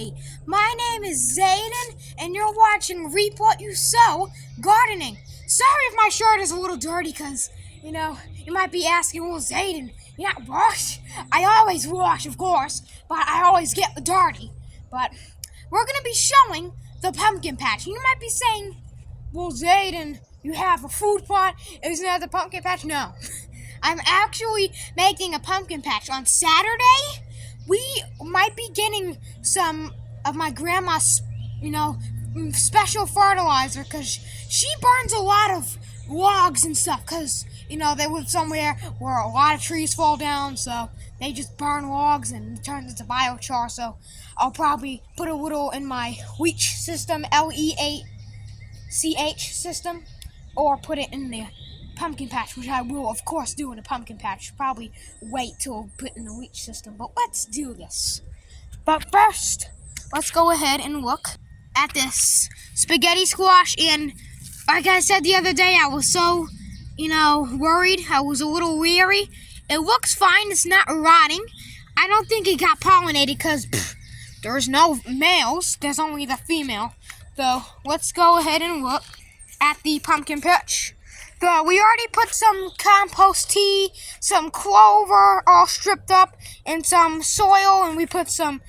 Hi, my name is Zayden, and you're watching Reap What You Sow Gardening. Sorry if my shirt is a little dirty, because, you might be asking, well, Zayden, you not wash? I always wash, of course, but I always get dirty. But we're going to be showing the pumpkin patch. You might be saying, well, Zayden, you have a food plot, isn't that the pumpkin patch? No. I'm actually making a pumpkin patch. On Saturday, we might be getting some of my grandma's, special fertilizer, because she burns a lot of logs and stuff, because, they live somewhere where a lot of trees fall down, so they just burn logs and it turns into biochar. So I'll probably put a little in my leach system, LEACH system, or put it in the pumpkin patch, which I will, of course, do in a pumpkin patch. Probably wait till put in the leach system, but let's do this. But first, let's go ahead and look at this spaghetti squash. And like I said the other day, I was so, worried. I was a little weary. It looks fine. It's not rotting. I don't think it got pollinated because there's no males. There's only the female. So let's go ahead and look at the pumpkin patch. We already put some compost tea, some clover all stripped up, and some soil, and we put some,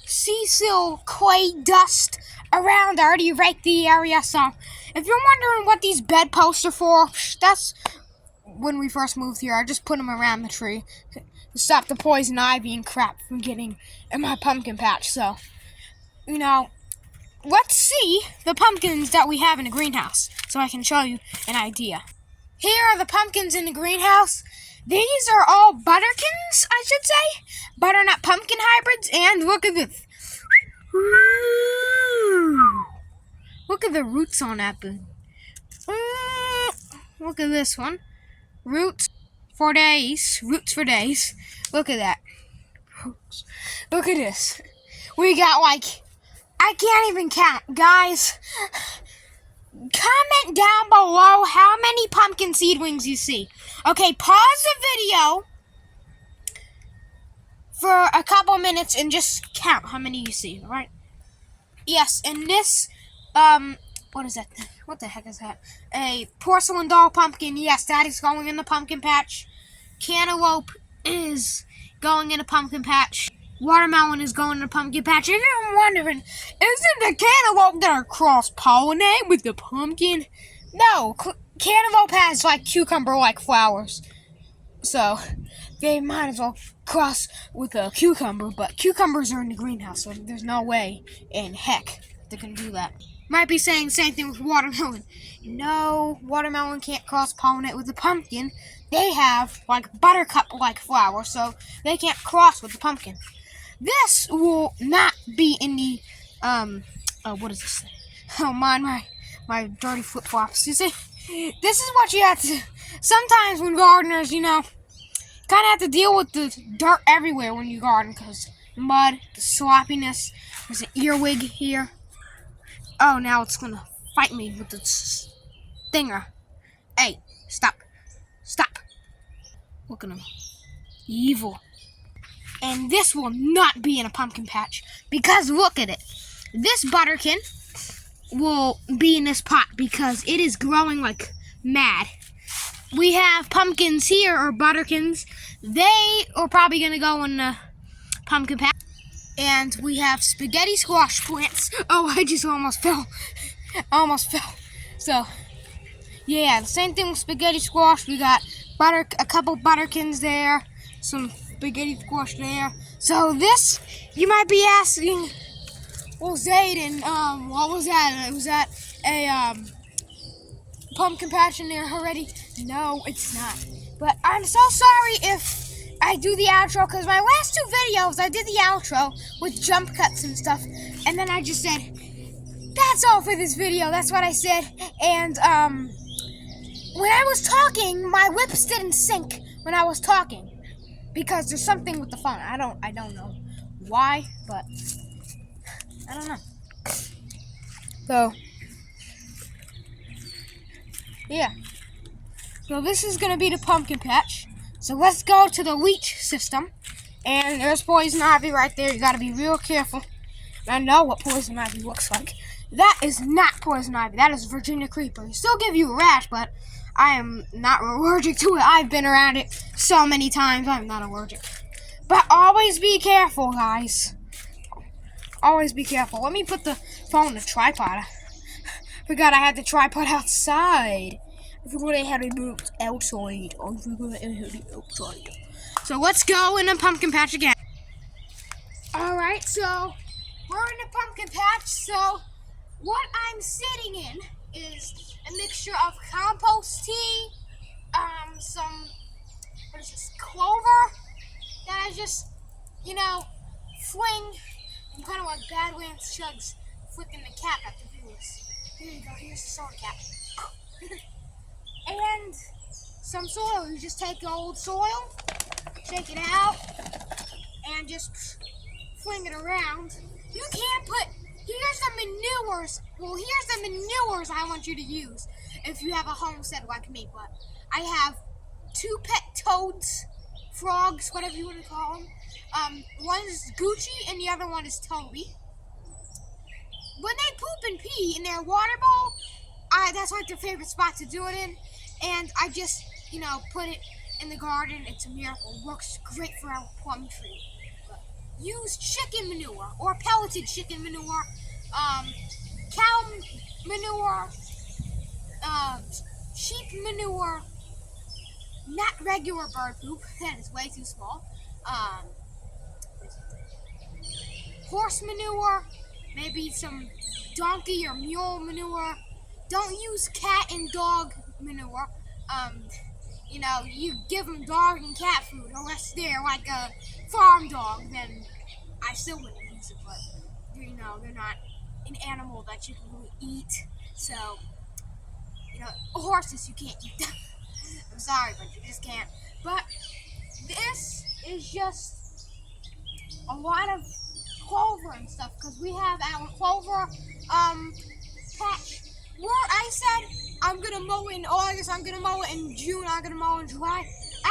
sea sill clay dust around. I already raked the area, so if you're wondering what these bedposts are for, that's when we first moved here. I just put them around the tree to stop the poison ivy and crap from getting in my pumpkin patch. So, let's see the pumpkins that we have in the greenhouse so I can show you an idea. Here are the pumpkins in the greenhouse. These are all butterkins, I should say. Butternut pumpkin hybrids. And look at this. Look at the roots on that thing. Look at this one. Roots for days. Roots for days. Look at that. Look at this. We got I can't even count. Guys, comment down below how many pumpkin seedlings you see. Okay, pause the video for a couple minutes and just count how many you see, alright? Yes, and this, what is that? What the heck is that? A porcelain doll pumpkin. Yes, that is going in the pumpkin patch. Cantaloupe is going in a pumpkin patch. Watermelon is going in a pumpkin patch. If you're wondering, isn't the cantaloupe gonna cross-pollinate with the pumpkin? No, cantaloupe has cucumber-like flowers, so they might as well cross with a cucumber. But cucumbers are in the greenhouse, so there's no way in heck they're gonna do that. Might be saying the same thing with watermelon. No, watermelon can't cross-pollinate with the pumpkin. They have buttercup-like flowers, so they can't cross with the pumpkin. This will not be in the, what is this thing? Oh, mind my dirty flip-flops. You see, this is what you have to, sometimes when gardeners, kind of have to deal with the dirt everywhere when you garden, because mud, the sloppiness. There's an earwig here. Oh, now it's going to fight me with the stinger. Hey, stop. Stop. Look at him. Evil. And this will not be in a pumpkin patch, because look at it. This butterkin will be in this pot because it is growing like mad. We have pumpkins here, or butterkins. They are probably going to go in the pumpkin patch. And we have spaghetti squash plants. Oh, I just almost fell. Almost fell. So, yeah, the same thing with spaghetti squash. We got a couple butterkins there. Some spaghetti squash there. So this, you might be asking, well, Zayden, what was that? Was that a pumpkin patch in there already? No, it's not. But I'm so sorry if I do the outro, because my last two videos, I did the outro with jump cuts and stuff, and then I just said, that's all for this video. That's what I said. And when I was talking, my lips didn't sync when I was talking. Because there's something with the phone. I don't know why, but I don't know. So, yeah. So this is going to be the pumpkin patch. So let's go to the leach system And there's poison ivy right there. You gotta be real careful. I know what poison ivy looks like. That is not poison ivy. That is Virginia creeper. It still give you a rash, but I am not allergic to it. I've been around it so many times. I'm not allergic. But always be careful, guys. Always be careful. Let me put the phone in the tripod. Forgot I had the tripod outside. I forgot I had it moved outside. So let's go in the pumpkin patch again. Alright, so we're in the pumpkin patch. So what I'm sitting in is a mixture of compost tea, some, what is this, clover that I just, fling. I'm kind of like Badlands Chugs flicking the cap at the viewers. Here you go, here's the soda cap. And some soil. You just take the old soil, shake it out, and just fling it around. You can't put, here's the manures. Well, here's the manures I want you to use if you have a homestead like me. But I have 2 pet toads, frogs, whatever you want to call them. One is Gucci and the other one is Toby. When they poop and pee in their water bowl, that's like their favorite spot to do it in. And I just, put it in the garden. It's a miracle. Works great for our plum tree. But use chicken manure or pelleted chicken manure, cow manure, sheep manure, not regular bird poop. That is way too small. Horse manure, maybe some donkey or mule manure. Don't use cat and dog manure. You give them dog and cat food, unless they're like a farm dog, then I still wouldn't use it, but, they're not an animal that you can really eat, so, horses, you can't eat them. I'm sorry, but you just can't. But this is just a lot of clover and stuff, because we have our clover, patch. Where I said I'm gonna mow it in August, I'm gonna mow it in June, I'm gonna mow it in July.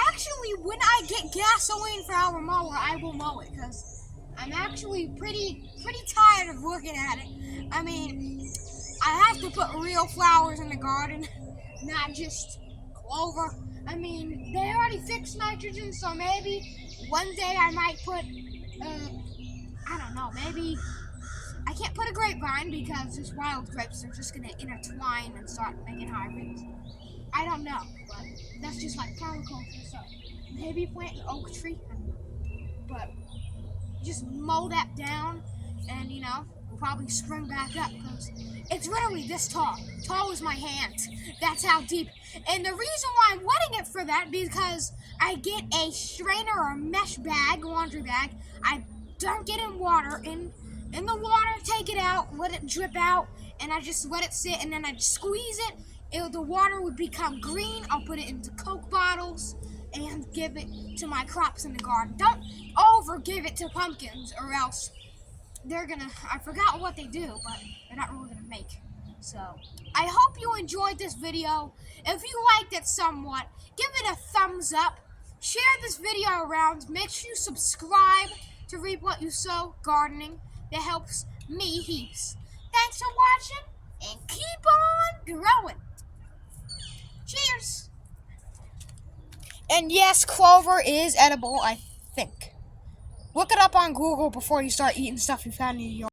Actually, when I get gasoline for our mower, I will mow it because I'm actually pretty tired of looking at it. I mean, I have to put real flowers in the garden, not just clover. I mean, they already fixed nitrogen, so maybe one day I might put, I don't know, maybe. I can't put a grapevine because there's wild grapes. They're just going to intertwine and start making hybrids. I don't know, but that's just like permaculture. So maybe plant an oak tree. I don't know. But just mow that down and, we'll probably spring back up because it's literally this tall. Tall as my hand. That's how deep. And the reason why I'm wetting it for that because I get a strainer or a mesh bag, laundry bag. I dunk it in water in the water, take it out, let it drip out, and I just let it sit, and then I just squeeze it. The water would become green. I'll put it into Coke bottles and give it to my crops in the garden. Don't over give it to pumpkins, or else they're gonna, I forgot what they do, but they're not really gonna make. So, I hope you enjoyed this video. If you liked it somewhat, give it a thumbs up. Share this video around. Make sure you subscribe to Reap What You Sow Gardening. That helps me heaps. Thanks for watching, and keep on growing. Cheers. And yes, clover is edible, I think. Look it up on Google before you start eating stuff you found in your yard.